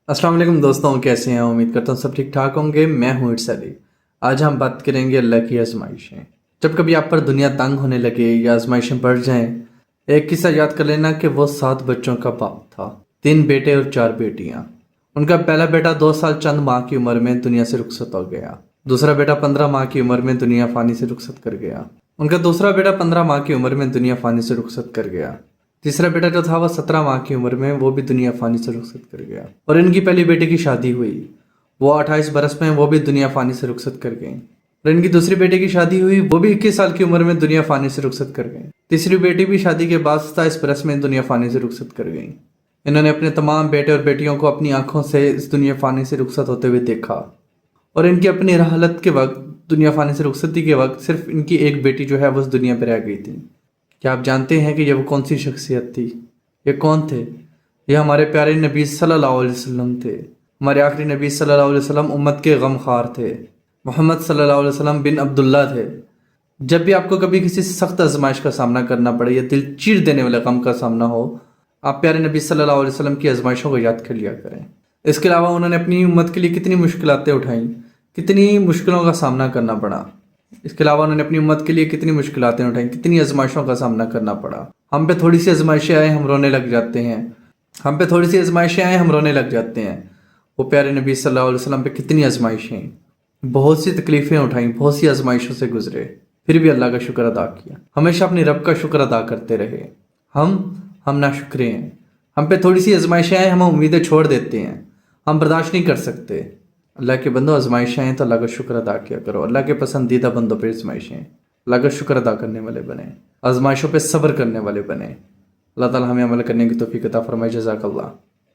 अस्सलाम वालेकुम दोस्तों, कैसे हैं? उम्मीद करता हूँ सब ठीक ठाक होंगे। मैं हूँ इट्स अली। आज हम बात करेंगे अल्लाह की आजमाइशें। जब कभी आप पर दुनिया तंग होने लगे या आजमाइशें बढ़ जाएं, एक किस्सा याद कर लेना कि वो 7 बच्चों का बाप था। 3 बेटे और 4 बेटियां। उनका पहला बेटा 2 साल चंद माह की उम्र में दुनिया से रुखसत हो गया। दूसरा बेटा 15 माह की उम्र में दुनिया फानी से रुखसत कर गया। उनका दूसरा बेटा 15 माह की उम्र में दुनिया फानी से रुखसत कर गया। तीसरा बेटा जो था वह 17 माह की उम्र में वो भी दुनिया फानी से रुखसत कर गया। और इनकी पहली बेटी की शादी हुई, वो 28 बरस में वो भी दुनिया फानी से रुखसत कर गई। और इनकी दूसरी बेटी की शादी हुई, वो भी 21 साल की उम्र में दुनिया फानी से रुखसत कर गई। तीसरी बेटी भी शादी के बाद 27 बरस में दुनिया फानी से रुखसत कर गई। इन्होंने अपने तमाम बेटे और बेटियों को अपनी आंखों से इस दुनिया फानी से रुखसत होते हुए देखा। और इनकी अपनी राहलत के वक्त, दुनिया फानी से रुखसती के वक्त, सिर्फ इनकी एक बेटी जो है वो उस दुनिया पर रह गई थी। क्या आप जानते हैं कि ये वो कौन सी शख्सियत थी? ये कौन थे? ये हमारे प्यारे नबी सल्लल्लाहु अलैहि वसल्लम थे। हमारे आखिरी नबी सल्लल्लाहु अलैहि वसल्लम उम्मत के गमखार थे। मोहम्मद सल्लल्लाहु अलैहि वसल्लम बिन अब्दुल्ला थे। जब भी आपको कभी किसी सख्त आजमाइश का सामना करना पड़े या दिल चीर देने वाले गम का सामना हो, आप प्यारे नबी सल्लल्लाहु अलैहि वसल्लम की आजमाइशों को याद कर लिया करें। इसके अलावा उन्होंने अपनी उम्मत के लिए कितनी मुश्किलातें उठाई, कितनी मुश्किलों का सामना करना पड़ा। इसके अलावा उन्होंने अपनी उम्मत के लिए कितनी मुश्किलातें उठाई, कितनी आजमाइशों का सामना करना पड़ा। हम पे थोड़ी सी आजमाइशें आए, हम रोने लग जाते हैं। हम पे थोड़ी सी आजमाइशें आए, हम रोने लग जाते हैं। वो प्यारे नबी सल्लल्लाहु अलैहि वसल्लम पे कितनी आजमाइशें, बहुत सी तकलीफ़ें उठाई, बहुत सी आजमाइशों से गुजरे, फिर भी अल्लाह का शुक्र अदा किया। हमेशा अपने रब का शुक्र अदा करते रहे। हम नाशुक्रे हैं। हम पे थोड़ी सी आजमाइशें आए, हम उम्मीदें छोड़ देते हैं, हम बर्दाश्त नहीं कर सकते। अल्लाह के बंदों, आजमाइशें हैं तो अल्लाह का शुक्र अदा किया करो। अल्लाह के पसंदीदा बंदों पर आजमाइशें, अल्लाह का शुक्र अदा करने वाले बने, आजमाइशों पे सब्र करने वाले बने। अल्लाह ताला हमें अमल करने की तौफीक अता फरमाए। जज़ाकल्लाह।